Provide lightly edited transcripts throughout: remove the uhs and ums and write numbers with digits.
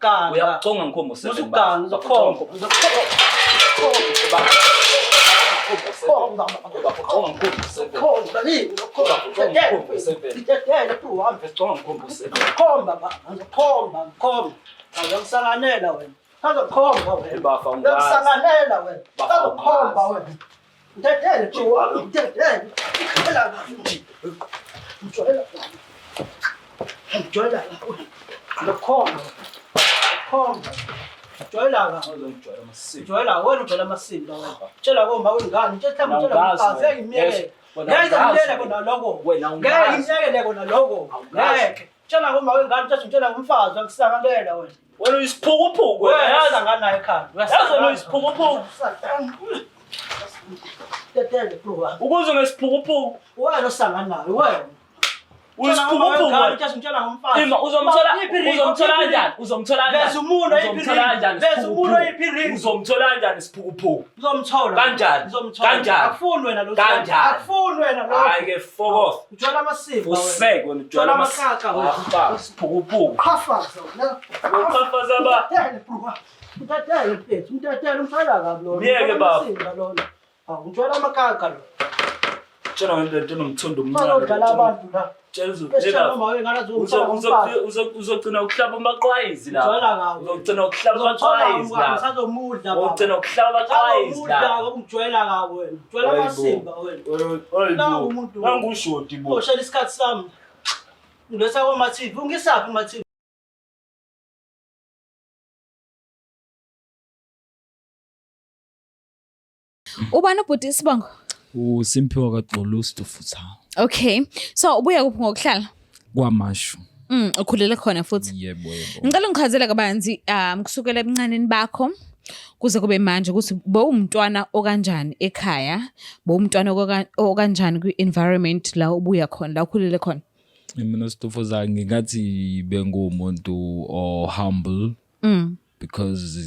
Usuganga. Uyakuconga ngikhomba u7 bafo. Usuganga uzokhomba. Ngizokusanganela wena. Azokhomba wena. Ngizokusanganela wena. Azokhomba wena. Ndedele tu wami. Ndedele. Ngicela nje. Ngijwayela. Ngijwayela. Lokhomba. Khomba. Ngijwayela ka. Uzongijwayela amasiko. Ngijwayela wena ujwayela amasiko wena. Tshela komba wengane. Tshela umfazi engimiyeke. Ngeke ngiyele kona lokho. Ngeke ngiyele kona lokho. Ngeke. Tshela komba wengane tshela ngitshela umfazi akusangalela wena. Wena uyisiphukuphuku wena Yaza nganayo ekhaya. Yazi wena uyisiphukuphuku. Tetele bro. Ukuze ngesiphukuphuku. Wena osanganayo wena. Uyisiphukuphuku. Ngitshela ngomfazi. Ima uzomthola kanjani? Uzomthola kanjani? Bese umuntu oyiphiringi. Bese umuntu oyiphiringi. Uzomthola kanjani isiphukuphuku? Uzomthola. Kanjani? Kanjani? Akufuni wena lo. Akufuni wena lo. Hayi ke fuck off. Ujwayela amasiko wena. Usek wena ujwayela amasaka wena. Isiphukuphuku. Qafaza wena. Uqhafaza ba. Tetele bro. Tetele mfethu. Tetele umfana kabi lo. Miyeke baba. Ujwayela amakaka lo. Tshela wena into nomthondo Uzodlala abantu la. Uzogcina ukuhlaba amaqwayizi la. Uzogcina ukuhlaba amaqwayizi la. Uzogcina ukuhlaba amaqwayizi la. Ungijwayela ka wena. Ujwayela amasimba wena. La umuntu. Nangushoti bo. Oshela isikhathi sami. Ngilesa kwa TV. Ungisaphi ma TV? Ubani ubhuti Sibongo? Usimpiwa kaXolusi futhi. Okay. So ubuya kuphi ngokuhlala? KwaMashu. Ukhulele khona futhi. Yebo. Ngicela ungichazele kabanzi kusukela ebuncaneni bakho kuze kube manje ukuthi bowumntwana okanjani ekhaya, bowumntwana okanjani kwi-environment la ubuya khona, la ukhulele khona. Mina Sitofoza ngingathi bengumuntu humble. Because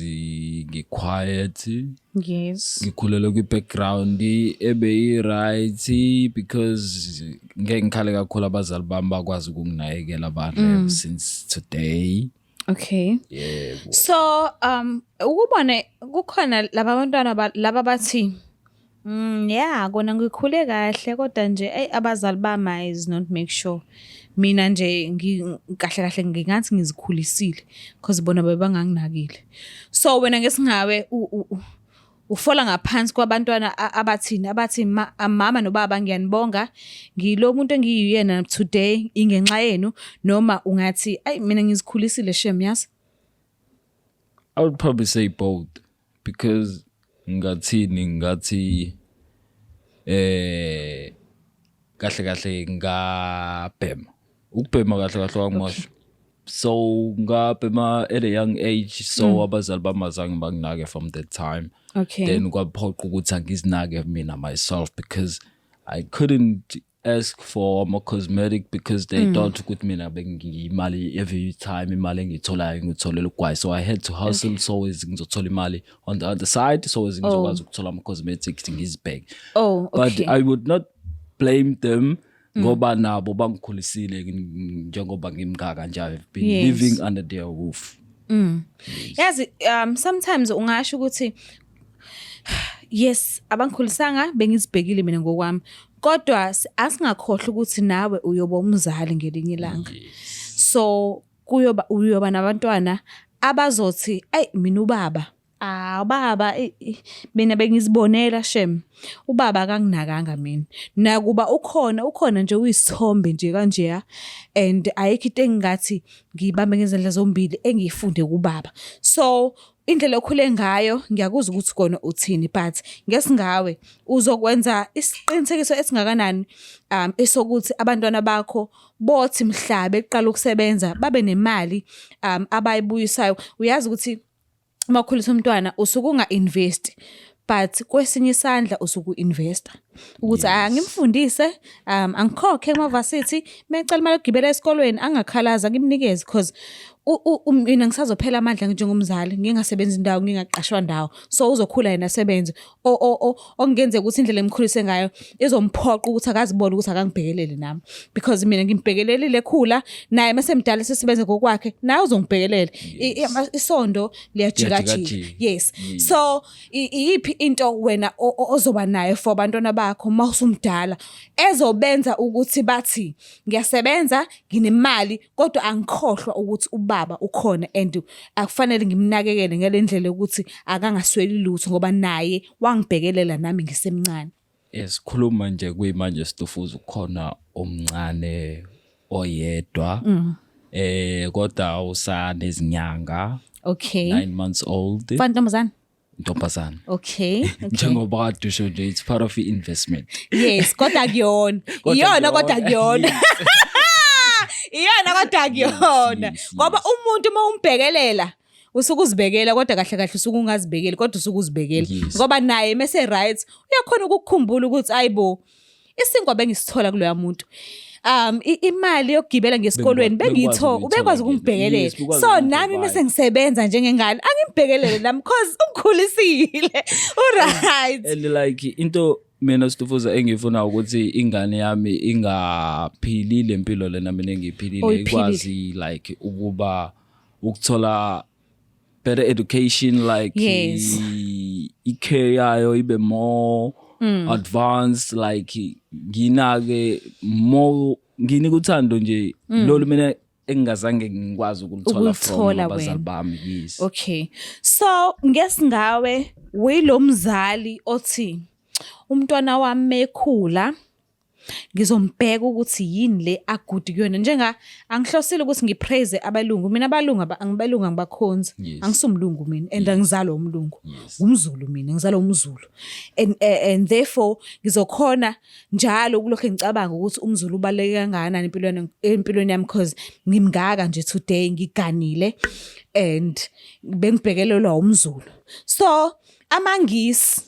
ngi-quiet. Yes. Ngikhulele kwi-background ebe right because ngeke ngikhale kakhulu abazali bami bakwazi ukunginakekela abantu since today. Okay. Yebo. So ukubona kukhona laba bantwana laba bathi yeah kona ngikhule kahle kodwa nje abazali bami is not make sure mina nje kahle ngingathi ngizikhulisile because bona bebanganginakile. So wena ngesingawe ufola ngaphansi kwabantwana abathi mama nobaba ngiyanibonga ngilo muntu engiyiyena today ingenxa yenu noma ungathi mina ngizikhulisile shem yazi? I would probably say both because ngathi kahle ngabhema ukubhema kahle kwamasho so ngabhema at a young age so abazali bamazange banginake from that time. Okay. Then kwaphoqa ukuthi angizinake mina myself because I couldn't ask for more cosmetic because they thought ukuthi mina bengiyimali every time imali engitholayo ngitholela ugwayi, so I had to hustle. So ngizothola imali on the other side so ngizokwazi ukuthola ama cosmetics ngizibheke. Okay. But I would not blame them ngoba nabo bangikhulisile njengoba ngimngaka nje. I've been living under their roof. Yazi sometimes ungasho ukuthi yes abangikhulisanga bengizibhekile mina ngokwami kodwa asingakhohle ukuthi nawe uyoba umzali ngelinye ilanga. So uyoba nabantwana abazothi mina ubaba baba mina bengizibonela shem ubaba akanginakanga mina nakuba ukhona nje uyisithombe nje kanje and ayikho into engathi ngibambe ngezandla zombili engiyifunde kubaba. So indlela okhule ngayo ngiyakuzwa ukuthi kona uthini but ngesingawe uzokwenza isiqinisekiso esingakanani esokuthi abantwana bakho bothi mhla beqala ukusebenza babe nemali abayibuyisayo. Uyazi ukuthi uma ukhulisa umntwana usuke unga invest but kwesinye isandla usuku investor. ukuthi angimfundise angikhokhe emavasithi mecela imali yokugibela esikolweni angakhalaza ngimnikeze because mina ngisazophela amandla njengomzali ngingasebenzi indawo ngingaqashwa ndawo so uzokhula yena asebenze okungenzeka ukuthi indlela emkhulise ngayo izomphoqa ukuthi akazibone ukuthi akangibhekelele nami because mina ngimbhekelelile khula naye mase mdala sesebenze ngokwakhe naye uzongibhekelela isondo liyajika yes so iyiphi into wena ozoba nayo for abantwana bakho mawusumdala ezobenza ukuthi bathi ngiyasebenza nginemali kodwa angikhohlwa ukuthi baba ukhona and akufanele ngimnakekele ngalendlela ukuthi akangasweli lutho ngoba naye wangibhekelela nami ngisemncane. Sikhuluma nje kuyimanje Stufuza ukhona omncane oyedwa kodwa usanezinyanga okay 9 months old ntombazana okay njengoba kade usho nje it's part of the investment yes kodwa kuyona iyona kodwa kuyona iyona kodwa kuyona ngoba umuntu mawumbhekelela usuke uzibekela kodwa kahle kahle usuke ungazibekeli kodwa usuke uzibekela ngoba naye mase right uyakhona ukukukhumbula ukuthi ayibo isinkwa bengisithola kuloya muntu imali yokugibela ngesikolweni bengiyithola ubekwazi ukungibhekelela so nami mase ngisebenza njengengane angibhekelele nami because ungikhulisile right and like into mina Stufuza engifuna ukuthi ingane yami ingaphilile impilo lena mina engiphilile ikwazi like ukuthola better education like i-care yayo ibe more advanced like nginake more nginikuthando nje lolu mina engazange ngikwazi ukulithola from abazali bami yes okay so ngesingawe uyilomzali othi umntwana wami mekhula ngizombheka ukuthi yini le agudi kuyona njenga angihlosile ukuthi ngipraise abalungu mina abalungu angibalungu ngibakhonza angisumlungu mina and angizalwa umlungu umzulu mina ngizalwa umzulu and therefore ngizokhona njalo kulokho engicabanga ukuthi umzulu ubaleke kangakanani empilweni yami because ngimngaka nje today ngiganile and bengibhekelelwa umzulu so amangisi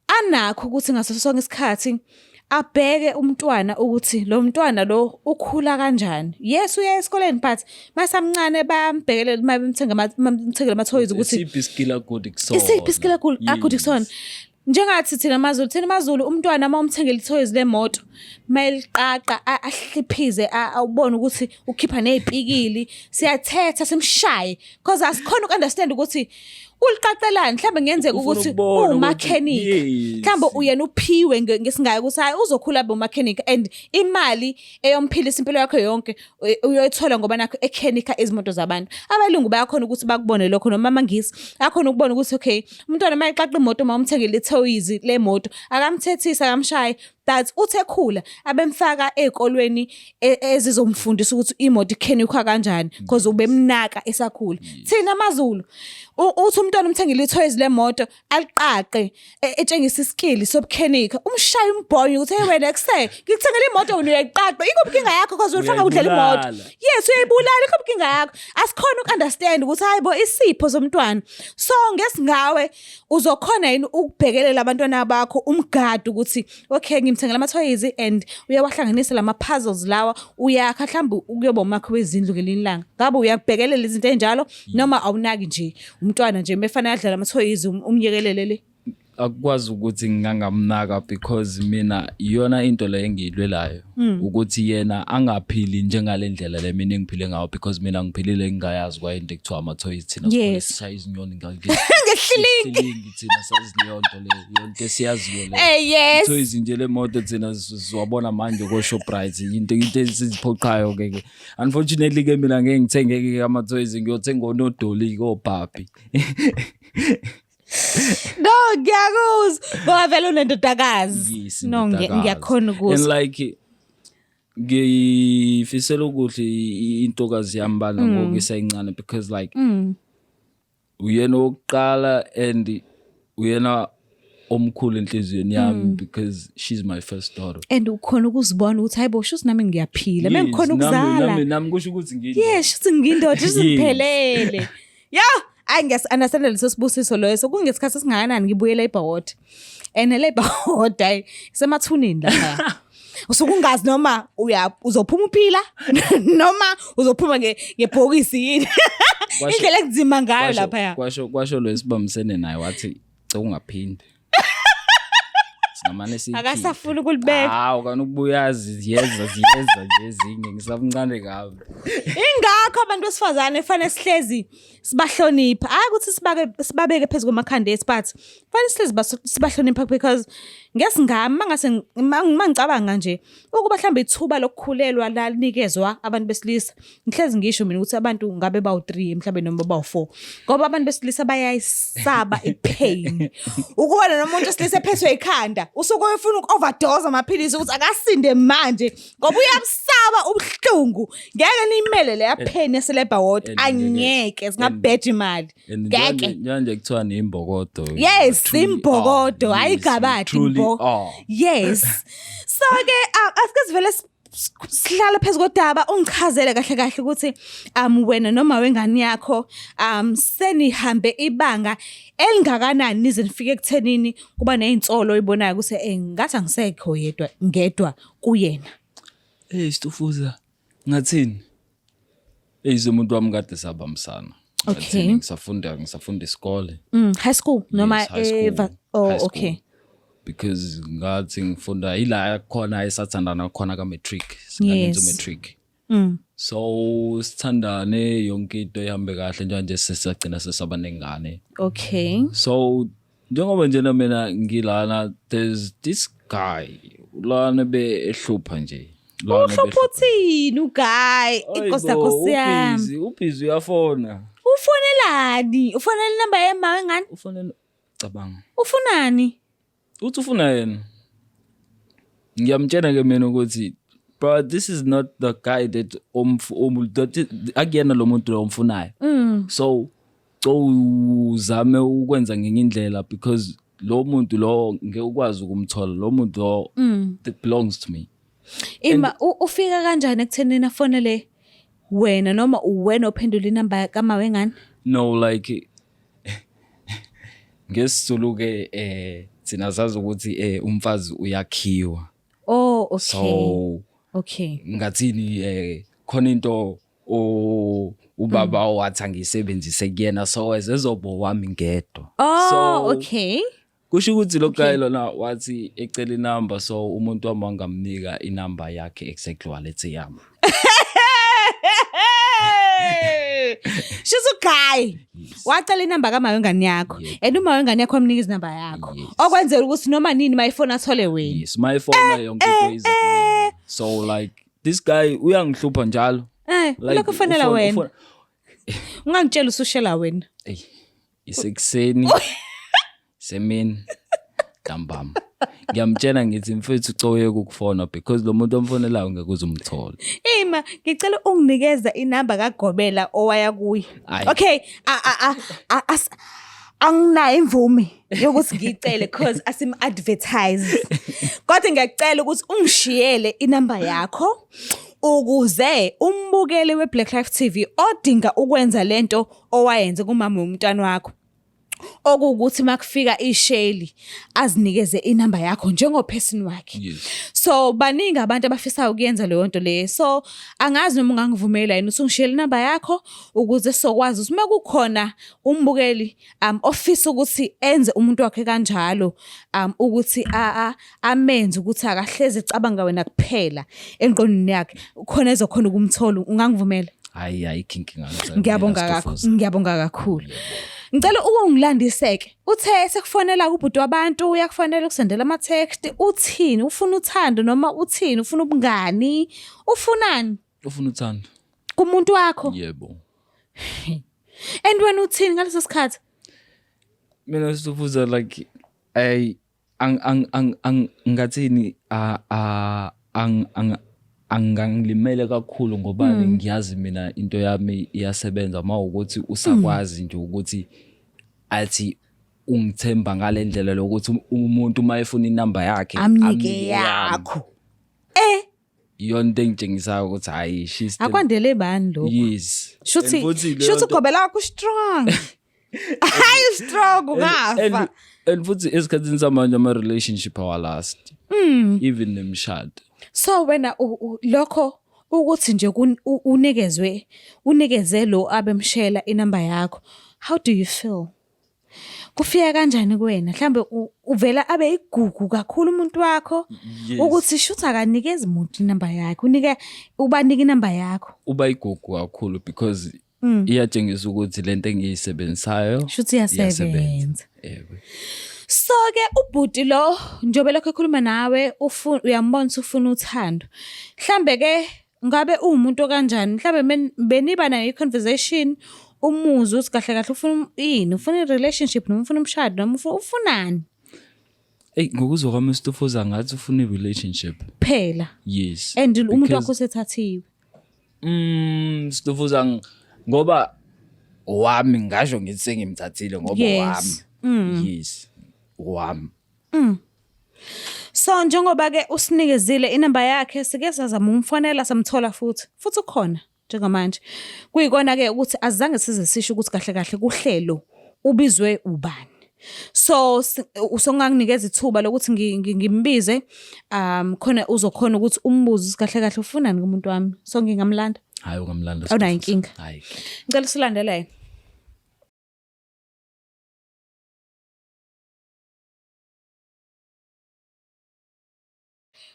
anakho ukuthi ngaso sonke isikhathi abheke umntwana ukuthi lo mntwana lo ukhula kanjani yes uya esikoleni but masamncane bayambhekelela mabemthengela ama toys ukuthi isiphi skill agudi kusona isiphi skill agudi kusona njengathi thina Mazulu umntwana mawumthengela toys lemoto mayiliqaqa ahliphize awubone ukuthi ukhipha nezipikili siyathetha simshaye because asikhona ukunderstand ukuthi uliqaqelani mhlambe ngenzeka ukuthi umechanic mhlambe uyena uphiwe ngesingayo ukuthi hayi uzokhula abe umechanic and imali eyomphilisa impilo yakhe yonke uyoyithola ngoba nakho ekenika izimoto zabantu abalungu bayakhona ukuthi bakubone lokho noma amangisi akhona ukubona ukuthi okay umntwana mayiqaqa imoto mawumthengele toys le moto akamthethisa akamshaye that uthekhula abemfaka ezikolweni ezizomfundisa ukuthi imoto ikenikwa kanjani because ubemnaka esakhula thina Mazulu uthi umntwana umthengile toys lemoto aliqaqe etshengisa iskill sobukenika umshaye umbhonyo ukuthi hey wena kuse ngikuthengele imoto wena uyayiqaqa ikuphinga yakho because ufanga udlela imoto yes uyayibulala ikuphinga yakho asikhona ukunderstand ukuthi hayibo isipho somntwana so ngesingawe uzokhona yini ukubhekelela abantwana bakho umgadi ukuthi okay ngimthengela ama toys and uyawahlanganisa lama puzzles lawa uyakha mhlawumbe ukuyoba umakho wezindlu ngelinye ilanga ngabe uyabhekelela izinto enjalo noma awunaki nje umntwana nje mefanele adlala ama toys umyekelelele akwazi ukuthi ngingamnaka because mina iyona into le engiyilwelayo ukuthi yena angaphili njengalendlela le mina engiphile ngayo because mina ngiphilile ngingayazi kwa into ekuthiwa ama toys thina sishaya izinyoni ngehlilingi thina sazi leyo nto le yonke siyaziyo le yes toys nje le moto thina siwabona manje ko Shoprite into esiziphoqayo ke unfortunately ke mina ngeke ngithenge ama toys ngiyothenga onodoli ko Barbie no ngiyakuzwa ngoba vele unendodakazi no ngiyakhona ukuzwa and like ngifisela ukuthi intokazi yami bana ngokusayincane because like uyena oqala and uyena omkhulu enhlizweni yami because she's my first daughter and ukhona ukuzibona ukuthi hayibo shuthi nami ngiyaphila mengikhona ukuzala nami kusho ukuthi ngiyindoda yes shuthi ngiyindoda siziphelele yeah understand leso sibusiso loyo so kungesikhathi singakanani ngibuye Labour Ward and Labour Ward ay semathunini lapha usukungazi noma uzophuma uphila noma uzophuma ngebhokisi yini indlela enzima ngayo lapha kwasho lesibambisene naye wathi ungaphinde sinamane sithi akasafuna ukulibeka hawu kanukubuyazi yeza nje ezinye ngisabunqane kabi ingakho abantu besifazane efanele sihlezi sibahlonipha ukuthi sibabeke phezulu kwamakhanda esipathi fanele sihlezi sibahlonipha because ngesingami mangicabanga nje ukuba mhlambe ithuba lokukhulelwa lanikezwa abantu besilisa ngihlezi ngisho mina ukuthi abantu ngabe bawu3 mhlambe noma bawu4 ngoba abantu besilisa bayayisaba ipain ukubona nomuntu osilisa ephethwe ikhanda usuke ufuna ukoverdose amaphilisi ukuthi akasinde manje ngoba uyabusaba ubuhlungu ngeke nimele le pain eseleba ward angeke singabheja imali ngeke nje kuthiwa nimbokodo yes imbokodo ayigabadi yes so ke asikuzivele sihlala phezulu kodaba ungichazele kahle ukuthi wena noma wengane yakho senihambe ibanga elingakanani nize nifike ekuthenini kuba nezinsolo oyibonayo ukuthi ngathi angisekho ngedwa kuyena Stufuza ngathini umuntu wami kade sabamsana okay ngisafunda isikole high school noma okay because ngathi ngifunda ila khona esathandana khona ka matric singenza matric so sithandane yonke into ihambe kahle nje sesagcina sesaba nengane okay so njengoba nje mina ngilana there's this guy lana be ehlupha nje uhluphuthini uguy inkosi yami ubhizi uyafona ufonelani ufonela inamba yema wengane ufonela cabanga ufunani uthi ufuna yena ngiyamtshela ke mina ukuthi bro this is not the guy that akuyena lo muntu lo umfunayo so uzame ukwenza ngenye indlela because lo muntu lo ngeke ukwazi ukumthola lo muntu lo that belongs to me ima ufika kanjani ekuthenini afonele wena noma uwena ophendula inamba kama wengane no like ngesizulu ke sina zazi ukuthi umfazi uyakhiwa okay so okay ngathini khona into ubaba wathi angisebenzise kuyena so ezobo wami ngedwa so okay kusho ukuthi lo guy lona wathi ecela inamba so umuntu wami wangamnika inamba yakhe exactly walethi yami She's a guy. Wacela inamba kama wengane yakho. And uma wengane yakho amnika izinamba yakho. Okwenzela ukuthi noma nini mayifona athole wena. Yes, mayifona yonke into iza. So like this guy uyangihlupha njalo. Like ufanele wena. Ungangitshela usushela wena. Isekuseni. Semini. Dambam. Ngiyamtshela ngithi mfethu ucoye ukufona because lo muntu omfonelayo ngeke uzumthola. Ima ngicela unginikeza inamba kaGobela owaya kuye. Okay, anginayo imvume yokuthi ngicele because asim advertise. Kodwa ngiyacela ukuthi ungishiyele inamba yakho ukuze umbukeli weBlack Life TV odinga ukwenza lento owayenze kumama womntwana wakho. Okuwukuthi makufika isheli azinikeze inamba yakho njengoperson wakhe. So baningi abantu abafisa ukuyenza leyo nto le. So angazi noma ungangivumela yini usungishiyela inamba yakho ukuze sokwazi ukuthi makukhona umbukeli ofisa ukuthi enze umuntu wakhe kanjalo ukuthi amenze ukuthi akahleze ecabanga wena kuphela enqonweni yakhe khona ezokhona ukumthola ungangivumela. Hayi kinkinga ngiyabonga kakhulu. Ngicela ungilandiseke. Uthe sekufonela kubhuti wabantu uyakufanele ukusendela ama text uthini ufuna uthando noma uthini ufuna ubungani ufunani ufuna uthando kumuntu wakho yebo and when uthini ngaleso sikhathi mina sifuza like ngathini angangilimele kakhulu ngoba ngiyazi mina into yami iyasebenza mawukuthi usakwazi nje ukuthi athi ungithemba ngalendlela lokuthi umuntu mayefuna inamba yakhe amnike yakho yonke engitshengisayo ukuthi hayi she's akwandele bani lo yes shuthi ugobela wakho strong Hayi strong ungafa. And futhi esikhathini samanje ama-relationship awalast. Even nemshado. So wena lokho ukuthi nje unikeze lo abemshela inamba yakho. How do you feel? Kufika kanjani kuwena? Mhlambe uvela abe igugu kakhulu umuntu wakho ukuthi shutha akanikezi umuntu inamba yakho. Ubanika inamba yakho. Uba igugu kakhulu because iyatshengisa ukuthi lento engiyisebenzisayo shuthi iyasebenza. Yebo. So ke ubhuti lo njobe lokho ekhuluma nawe uyambona ufuna uthando. Mhlambe ke ngabe umuntu kanjani? Mhlambe beniba nayo i-conversation umuzi uthi kahle kahle ufuna yini? Ufuna i-relationship noma ufuna umshado noma ufunani? Ngokuzwa kwami uStufuza ngathi ufuna i-relationship. Phela. Yes. And umuntu wakho usethathiwe. Stufuza ngoba wami ngasho ngithi sengimthathile ngoba wami. Yes. Wami. So njengoba ke usinikezile inamba yakhe sike sazama umfonela samthola futhi ukhona njengamanje. Kuyikona ke ukuthi azange size sisho ukuthi kahle kahle kuhlelo ubizwe ubani. So usonganginikeza ithuba lokuthi ngimbize khona uzokhona ukuthi umbuze kahle kahle ufunani kumuntu wami. So ngingamlanda. Hayi ungamlanda. Awunayo inkinga. Hayi. Ngicela usilandele.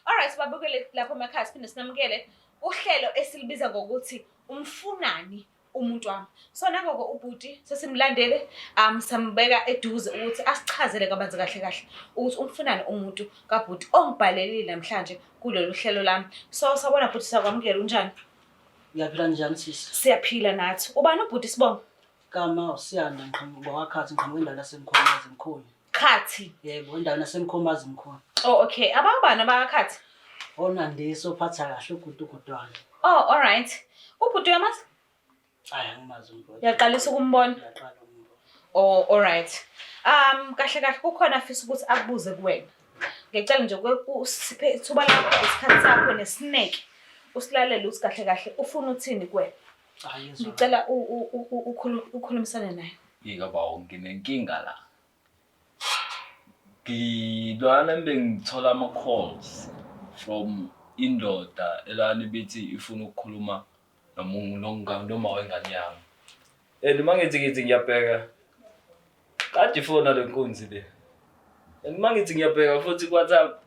Alright, babukele lapho emakhaya siphinde sinamukele uhlelo esilibiza ngokuthi umfunani umuntu wami. So nangoko ubhuti sesimlandele sambeka eduze ukuthi asichazele kabanzi kahle kahle ukuthi umfunani umuntu kabhuti ongibhalelile namhlanje kulolu hlelo lami. So sabona bhuti sakwamukela unjani? Ngiyaphila njani sisi? Siyaphila nathi. Ubani ubhuti Sibonga? Kama usiyanda ngiqhamuka wakhathi ngiqhamuka endaweni yasemkhomazi mkhulu. Khathi. Yebo, endaweni yasemkhomazi mkhulu. Oh okay, abangabani abakhathi? Onandiso ophatha kahle uGudugudwana. Oh alright. Ubhuti uyamazi? Hayi angimazi umbona. Yaqalisa ukumbona? Yaqala umbona. Oh alright. Kahle kahle kukhona afisa ukuthi akubuze kuwena. Ngicela nje usiphe ithuba lakho isikhathi sakho nesnake. Usilalele ukuthi kahle kahle ufuna uthini kuwena. Ngicela ukhulumisane naye. Yikaba nginenkinga la. Ngidwana bengithola ama calls from indoda elani bethi ifuna ukukhuluma noma wengane yami. Mangithi ngiyabheka. Kade ifona lenkunzi le. Mangithi ngiyabheka futhi kwaThapha.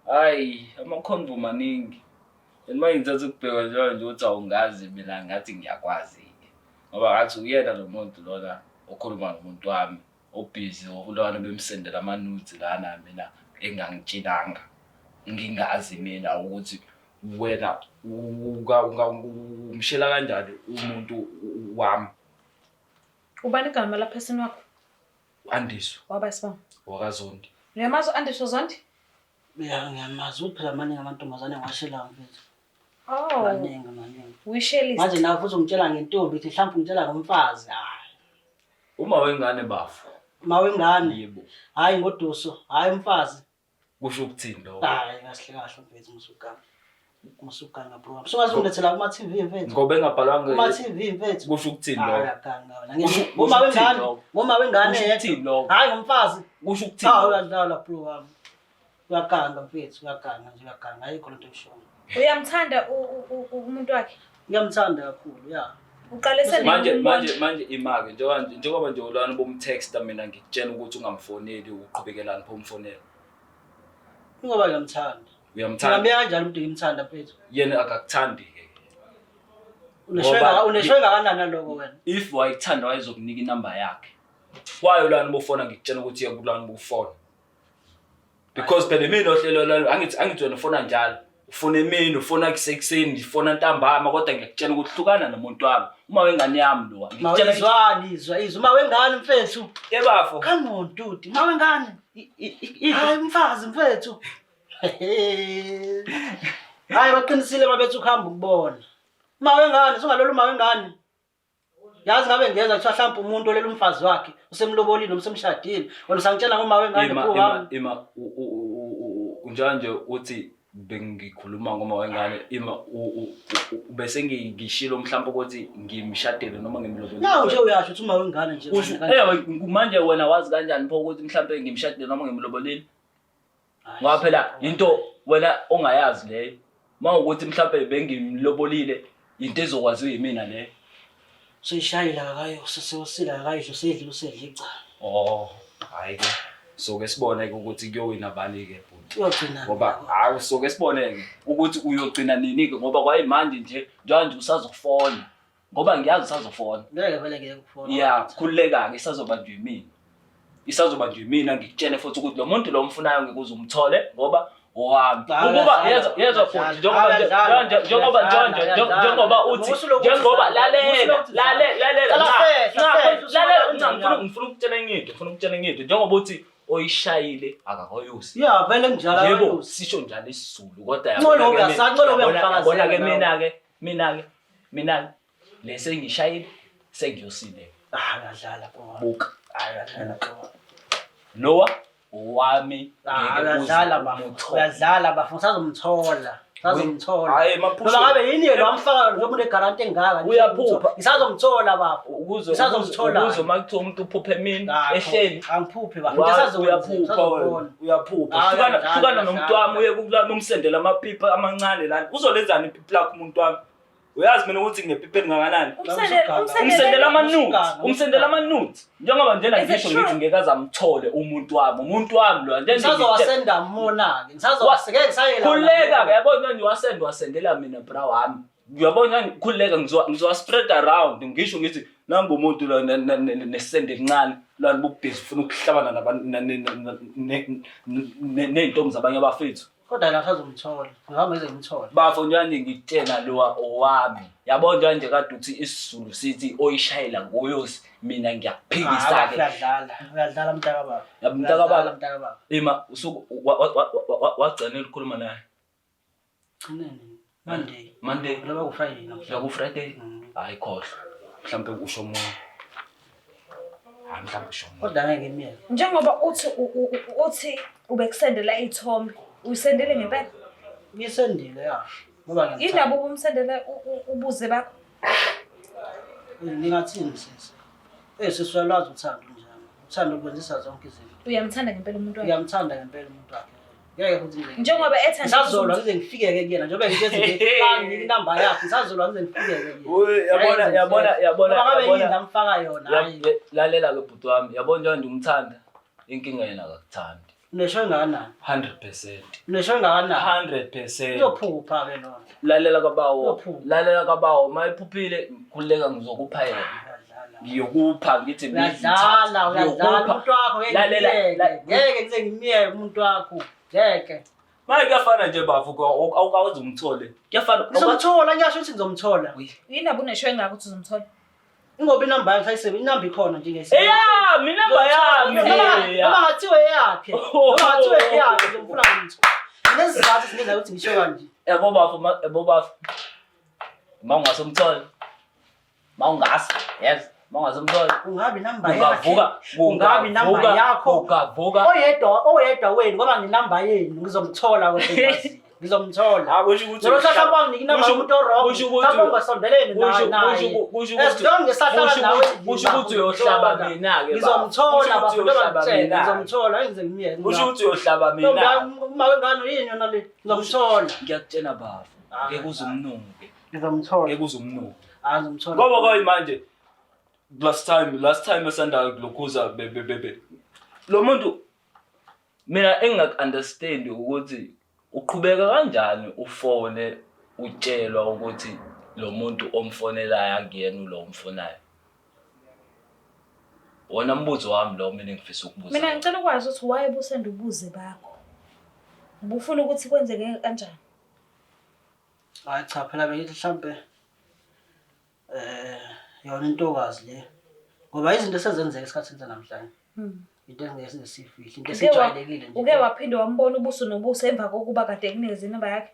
Hayi, ama-convo maningi. Mangithatha ukubheka nje ukuthi awungazi mina ngathi ngiyakwazi. Ngoba ngathi uyena lo muntu lona okhuluma nomuntu wami. Obhizi okulona bemsendela amanuzi lana mina engangitshinanga ngingazi mina ukuthi wena umshela kanjani umuntu wami. Ubani igama la person wakho? Andiso. Waba Sibonga. Wakazondi. Uyamazi Andiso Zondi? Ngiyamazi phela maningi amantombazane ngashela mfethu. Oh. Maningi. Wishelist. Manje nawe futhi ungitshela ngentombi ithi mhlawumbe ungitshela ngomfazi. Hayi. Uma wengane bafu. Mawengane. Yebo. Hayi ngoduso, hayi umfazi. Kusho ukuthini lo? Hayi kahle kahle mfethu musukanga bro. Sungazungilethela kuma TV mfethu. Ngoba engabhalwanga kuma TV mfethu. Kusho ukuthini lo? Hayi akanga wena. Ngoma wengane yedwa. Hayi ngomfazi. Kusho ukuthini? Hayi uyadlala bro wami. Uyakanga mfethu, uyakanga ayikho lento eshoyo. Uyamthanda umuntu wakhe? Ngiyamthanda kakhulu, ya. Uqalese manje imake njengoba nje ulwana bomtexta mina ngikutshela ukuthi ungamfoneli uqhubekelana phomfonela. Ngoba ngiyamthanda. Uyamthanda. Ngiyambeka kanjani umuntu ngimthanda mfethu? Yena akakuthandi ke. Uneshwenga kanani lokho wena? If wayithanda wayezokunika inamba yakhe. Why ulwana bofona ngikutshela ukuthi yekulwana bofona? Because phela mina ohlelo lalo angithi wena ufona njalo. Ufuna emini, ufuna kusekuseni, ufuna ntambama kodwa ngiyakutshela ukuthi hlukana nomuntu wami. Uma wengane yami lo. Izwa. Uma wengane mfethu. Yebafo. Come on dude, uma wengane. Hayi mfazi mfethu. Hayi baqinisile mabethu ukuhamba ukubona. Uma wengane, sungalolu uma wengane. Yazi ngabe ngeza kuthiwa mhlawumbe umuntu olela umfazi wakhe usemlobolini noma usemshadile. Wena usangitshela ngoma wengane bro wami. Unjanje uthi bengikhuluma ngomawengane bese ngishilo mhlawumbe ukuthi ngimshadele noma ngimlobole. Nawu nje uyasho ukuthi umawengane nje. Manje wena wazi kanjani pho ukuthi mhlawumbe ngimshadele noma ngimloboleni? Ngoba phela into wena ongayazi leyo. Mawukuthi mhlawumbe bengimlobolile into ezokwaziwa yimina leyo. Seyishayila akayo sesewusila akayo usedla usedla Oh, hayi ke. So ke sibone ke ukuthi kuyowina bani ke futhi. Uyogcina. Ngoba hayi so ke sibone ke ukuthi uyogcina nini ke ngoba kwayimanje nje njalo usazofona. Ngoba ngiyazi usazofona. Ngeke vele ngeke ukufona. Yeah, khuleka ke isazobanjwa yimina. Isazobanjwa yimina ngikutshele futhi ukuthi lo muntu lo mfunayo ngikuze umthole ngoba owami. Ukuba yezwa futhi njengoba uthi njengoba lalela ngifuna ukutshela into njengoba uthi oyishayile akakoyusi. Yeah, vele njalo. Yebo sisho njalo isiZulu kodwa yabona ke mina lese ngishayile sengiyosile. Ngadlala kwa. Buka. Ngadlala kwa. Lowa wami Uyadlala bafu. Uyadlala bafu usazomthola. Usazomthola. Hayi maphusha. Ngoba ngabe yini yena wamfaka njengoba unegaranti engaka nje. Uyaphupha. Isazomthola bafu. Usazomthola. Ukuze makuthiwa umuntu uphuphe mina ehleli. Angiphuphi bafu. Uyaphupha. Hlukana nomuntu wami uye kumsendela amapipa amancane lana. Uzolenzani ipipa lakho umuntu wami? Uyazi mina ukuthi nginepipa elingakanani? Umsendela amanudes. Njengoba njena ngisho ngithi ngeke amthole umuntu wami lo nje ngizowasenda mona ke. Ngizawaseke ngisayela. Khuleka ke yabona nje wasendela mina bra wami. Uyabona khuleka ngizowa spread around ngisho ngithi nanga umuntu la nesende elincane la nibubhizi ufuna ukuhlabana nabantu neintombi zabanye abafethu. Kodwa la usazomthola. Ngihamba ngize ngimthole. Bafo njani ngikutshena lo owami. Yabona nje kade uthi isiZulu sithi oyishayela ngoyosi mina ngiyakuphikisa ke. Uyadlala mntaka baba. Mntaka baba. Ema usuku wagcina ukukhuluma naye. Monday. Ngoba ku Friday namhlanje. Ku Friday. Hayi khohlwa. Mhlambe usho umuntu. Mhlambe usho umuntu. Kodwa ngeke ngimiyeke. Njengoba uthi ubekusendela iy'thombe. Uyisendele ngempela? Ngiyisendile ya. Ngoba ngiyathatha. Indaba ubumsendele ubuze bakho. Ngingathini sisi? Siswelaza uthando njalo. Uthando ukwenzisa zonke izinto. Uyamthanda ngempela umuntu wakhe? Uyamthanda ngempela umuntu wakhe. Ngeke futhi ngize. Njengoba ethanda ngisazolwa ngize ngifike ke kuyena njengoba ngithi ngithi inamba yakhe ngisazolwa ngize ngifike ke kuyena. Yabona. Ngabe yini ngamfaka yona hayi. Lalela ke bhuti wami. Yabona njengoba ngimthanda. Inkinga yena akakuthandi. Unesho engakanani? 100%. Unesho engakanani? 100%. Uyophupha ke lona. Lalela kabawo mayiphuphile khuleka ngizokupha yena. Ngiyokupha ngithi uyadlala umuntu wakho ngeke ngize ngimiyeke umuntu wakho ngeke. Maye kuyafana nje bafu awukawazi umthole. Kuyafana. Ngizomthola ngiyasho ukuthi ngizomthola. Yini abu unesho engaka ukuthi uzomthola? Ingoba inamba yakhe ayisebe inamba ikhona nje ngesizo. Yami inamba yami. Noma ngathiwe yakhe. Noma ngathiwe yakhe ngifuna ngitho. Nesizathu singenza ukuthi ngisho kanje. Yabo bafu. Mawungasomthola. Mawungasa. Yes. Mawungasomthola. Ungabi inamba yakhe. Ungabi inamba yakho. Ugavuka. Oyedwa wenu ngoba nginamba yenu ngizomthola kodwa. Ngizomthola. Akusho ukuthi lo sahamba ngiki inamba umuntu wrong. Hamba ungasondeleni naye. Ngisahlala nawe. Kusho ukuthi uyohlaba mina ke. Ngizomthola bafuna ngizomthola engize ngimiyeke. Kusho ukuthi uyohlaba mina. Umawengane yini yona le? Ngizomthola. Ngiyakutshena bafu. Ngeke uzumnuke. Ngizomthola. Ngeke uzumnuke. Ngizomthola. Ngoba kwayimanje last time esanda lokhuza bebe. Lo muntu mina engakunderstand ukuthi uqhubeka kanjani ufone utshelwa ukuthi lo muntu omfonelayo akuyena lo omfonayo. Wona mbuzo wami lo mina ngifisa ukubuza. Mina ngicela ukwazi ukuthi why busenda ubuze bakho. Ubufuna ukuthi kwenzeke kanjani? Hayi cha phela bengithi mhlambe yona intokazi le. Ngoba izinto esezenzeka esikhathini sanamhlanje. Into engeke singesifihli, into esijwayelekile nje. Uke waphinde wambona ubuso nobuso emva kokuba kade kunikeza inamba yakhe?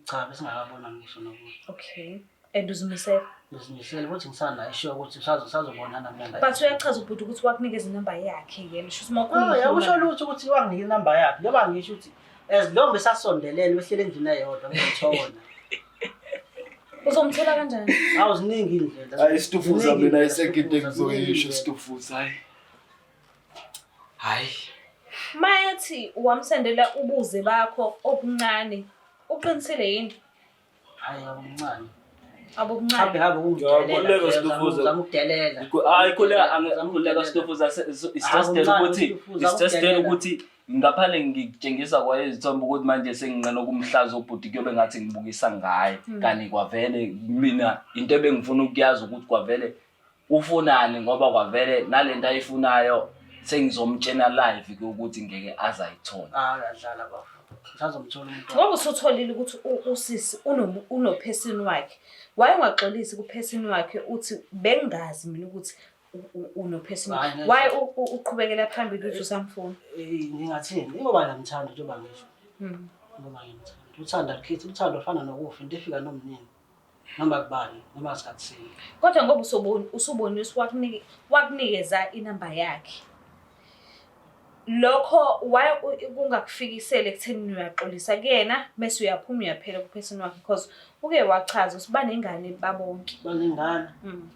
Cha besingakabona ngisho nokuthi. Okay. And uzimisela? Uzimisela ukuthi ngisana isho ukuthi sazobonana mina. But uyachaza ubhuti ukuthi wakunikeza inamba yakhe yena. Sho ukusho lutho ukuthi wanginika inamba yakhe. Ngoba ngisho ukuthi as long besasondelene wehlele endlini eyodwa ngiyithona. Uzomthola kanjani? Awuziningi indlela. Hayi Stufuza mina isekinde ngizoyisho Stufuza hayi. Mayethi wamsendela ubuze bakho obuncane. Uqinisile yini? Hayi akuncane. Abubuncane. Habe Ngiyabuleka Stufuza. Uzamudelela. Hayi khuleka Stufuza it's just ukuthi ngaphale ngikutshengisa kwa izithombe ukuthi manje sengingqena ukumhlaza ubhuti kuyobe ngathi ngibukisa ngaye kanti kwavele mina into ebengifuna ukuyazi ukuthi kwavele ufunani ngoba kwavele nalento ayifunayo sengizomtshena live ukuthi ngeke azayithola. Akadlala bafo. Ngizomthola umuntu. Ngoba usutholile ukuthi usisi unophesini wakhe. Wayengaxolisi kuphesini wakhe uthi bengazi mina ukuthi unophesini. Why uqhubekela phambili ukuthi usamfuna? Ngingathini? Ngoba ngiyamthanda njengoba ngisho. Ngoba ngiyamthanda. Uthanda likhithi, uthando ufana nokufa, into efika nomnini. Noma kubani, noma sikhathini. Kodwa ngoba usubonisa wakunikeza inamba yakhe. Lokho why kungakufikisela ekutheni uyaxolisa kuyena bese uyaphuma uyaphela kuphesini wakhe because uke wachaza usiba nengane babonke. Banengane.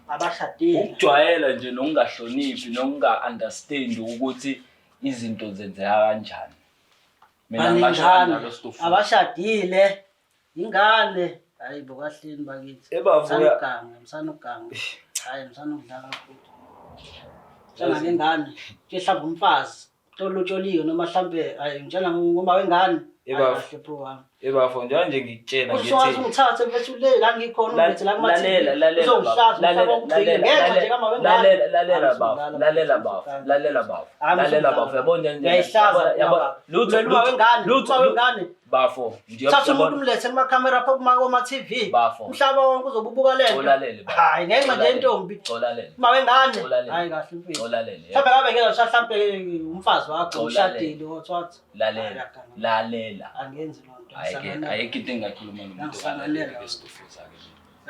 Abashadile. Ukujwayela nje nokungahloniphi nokunga-understand ukuthi izinto zenzeka kanjani. Mina ngashana lo Stufuza. Abashadile. Ingane. Hayi bokahleni bakithi. Ebavuya msanuganga. Hayi msanudlala futhi. Njana ngengane, ke hlamba umfazi. Tolotsholiyo noma mhlambe ngitshela ngoma wengane. Ebafu bro wami. Ebafo nje ngikutshela ngithi. Uswazi ungithathe mfethu le la ngikhona ukuthi la kuma TV. Lalela bafo. Yabona nje. Yayihlaza. Lutho wengane. Bafo. Thatha umuntu umlethe kuma camera pha kuma TV. Umhlaba wonke uzobubuka lento. Hayi ngenxa nje intombi. Uma wengane. Hayi kahle mfethu. Mhlawumbe ngabe ngeke mhlawumbe umfazi wakho ushadile othwathi. Lalela. Angenzi lonto. Ayikho into engakhuluma nomuntu Stufuza ke.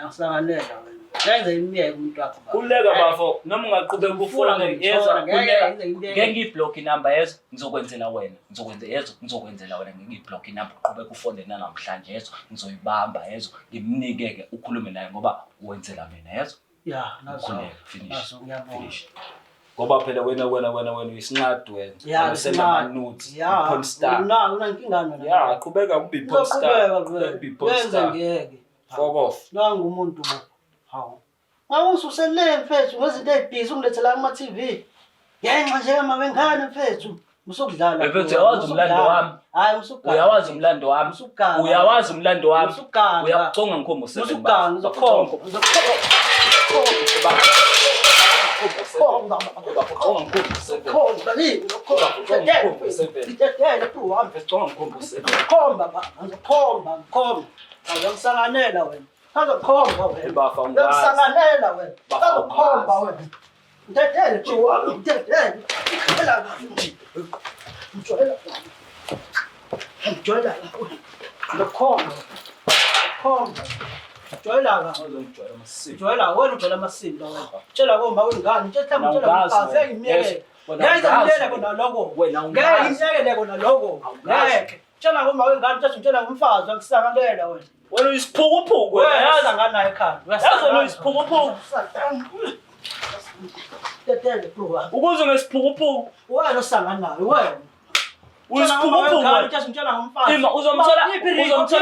Ngisangalela wena. Yenze imiyeke umuntu wakho. Kuleka bafo noma ungaqhubeka ukufuna yezwa ngeke ngiblock inamba yezo ngizokwenzela wena. Ngizokwenzela wena ngeke ngiblock inamba uqhubeka ufone namhlanje yezo ngizoyibamba yezo ngimnikeke ukhulume naye ngoba wenzela mina yezo. Yeah, nazo. Finish. Ngiyabona. Ngoba phela wena uyisinqadi wena. Usenda ama-notes. Porn star. Unankinga nona. Yeah, qhubeka kube porn star. Kube porn star. Ngeke. Fuck off. Nangu umuntu hawo. Ngawususele mfethu ngezinto ezibhizi ungilethela kuma TV. Yenxa nje amawengane mfethu. Musukudlala. Mfethu uyawazi umlando wami. Hayi musukudlala. Uyawazi umlando wami. Uyawazi umlando wami. Musukudlala. Uyakuconga ngikhomo seven. Musukudlala ngizokhomba. Ngisanganela wena. Kazokhomba wena. Ngisanganela wena. Kazokhomba wena. Ndedele nje wami, ndedele. Phela kahle. Mjwayela. Mjwayela. Ngokhomba. Khomba. Jwayela Uzongijwayela amasiko. Jwayela wena ujwayela amasiko wena. Tshela komba wengane, tshela umfazi engimiyeke. Ngeke ngimiyele kona lokho. Ngeke ngimiyele kona lokho. Ngeke. Tshela komba wengane, tshela umfazi akusangalela wena. Wena uyisiphukuphuku wena yazi ngana ekhaya. Yazi wena uyisiphukuphuku. Tetele bro. Ukuze ngesiphukuphuku. Wena osanganayo wena. Uyisiphukuphuku. Tshela ngomfazi. Ima uzomthola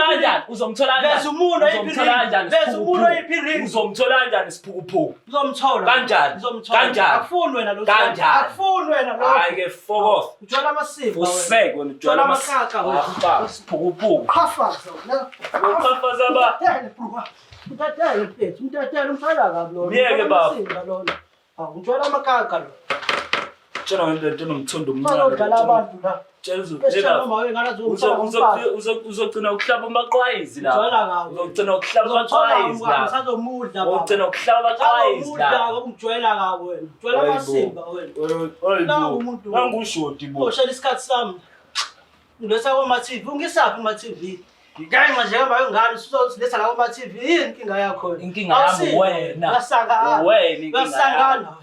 kanjani? Uzomthola kanjani? Bese umuntu oyiphiringi. Bese umuntu oyiphiringi. Uzomthola kanjani isiphukuphuku? Uzomthola. Kanjani? Kanjani? Akufuni wena lo. Kanjani? Akufuni wena lo. Hayi ke fuck off. Ujwala amasiko wena. Useke wena ujwala amakaka wena. Isiphukuphuku. Qafaza wena. Uqhafaza ba? Utatele mfethu, utatele umfana kabi lo. Miyeke baba. Ujwala amakaka lo. Tshela ngento nomthondo Bazodlala abantu la. Uzogcina ukuhlaba amaqwayizi la. Uzogcina ukuhlaba amaqwayizi la. Usazomudla baba. Uzogcina ukuhlaba amaqwayizi la. Ngoba ungijwayela kabi wena. Ujwayela amasimba wena. Nangu umuntu. Nangushoti bo. Oshela isikhathi sami. Ngilesa kuma TV. Ungisaphi kuma TV? Ngikanga nje ngaba ingane usuzoletha la kuma TV. Yini inkinga yakho? Inkinga yami wena. Ngasangana. Wena inkinga. Ngasangana.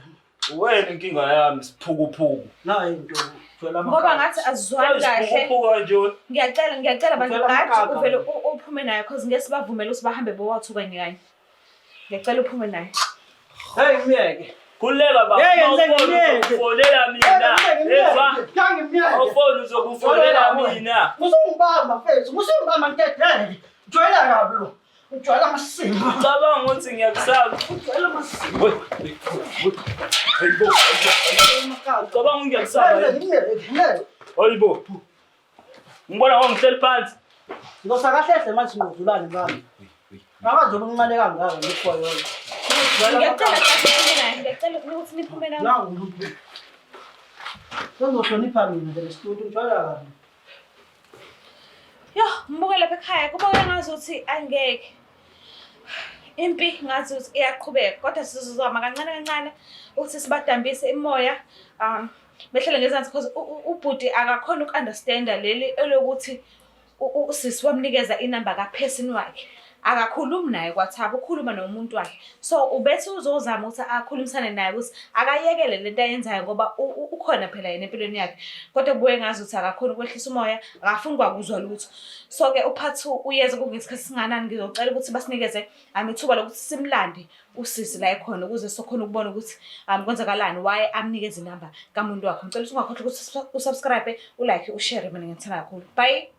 Wena inkinga yami siphukuphuku. Nayi into jwayela Ngoba ngathi azizwani kahle. Siphukuphuku kanje. Ngiyacela bantu Uvela ngathi amakaka. uvele uphume nayo because ngeke sibavumele ukuthi bahambe bowathuka kanye. Ngiyacela uphume nayo. Hey ngiyeke. Kulela baba. Ufonela mina. Ezwa. Ufone uzokufonela mina. Musungibamba mfethu, musungibamba ntethe. Jwayela kabi lo. Ujwayela amasimo. Cabanga ukuthi ngiyakusaba. Ujwayela amasimo. Hayibo. Cabanga ngiyakusaba. Hayibo. Ngibona ngihleli phansi. Ngosakahle manje ngizulane ngami. Akazobe ngincane kangaka ngikho yona. Ngiyacela ukuthi niphume nayo. Nangu. Ngizohlonipha mina le studio ujwayela kabi. Yo, ngibuke lapha ekhaya kubona ngazuthi angeke. Impi ngazuthi iyaqhubeka kodwa sizozama kancane ukuthi sibadambise imoya. Mehlele ngezansi because ubhuti akakhona ukunderstanda leli elokuthi usisi wamnikeza inamba kaphesini wakhe. Akakhulumi naye kwaThabo, ukhuluma nomuntu wakhe. So ubethe uzozama ukuthi akhulumisane naye ukuthi akayekele lento ayenzayo ngoba ukhona phela yena empilweni yakhe. Kodwa kubuye ngazi ukuthi akakhona ukwehlisa umoya, akafuni kwakuzwa lutho. So ke upart 2 uyeza kungesikhathi singanani ngizocela ukuthi basinikeze amithuba lokuthi simlande usisi la ekhona ukuze sokhona ukubona ukuthi kwenzakalani why amnikeze inamba kamuntu wakhe. Ngicela ukuthi ungakhohlwa ukuthi usubscribe, ulike, ushare mina ngithanda kakhulu. Bye.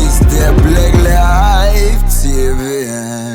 It's the Black Life TV.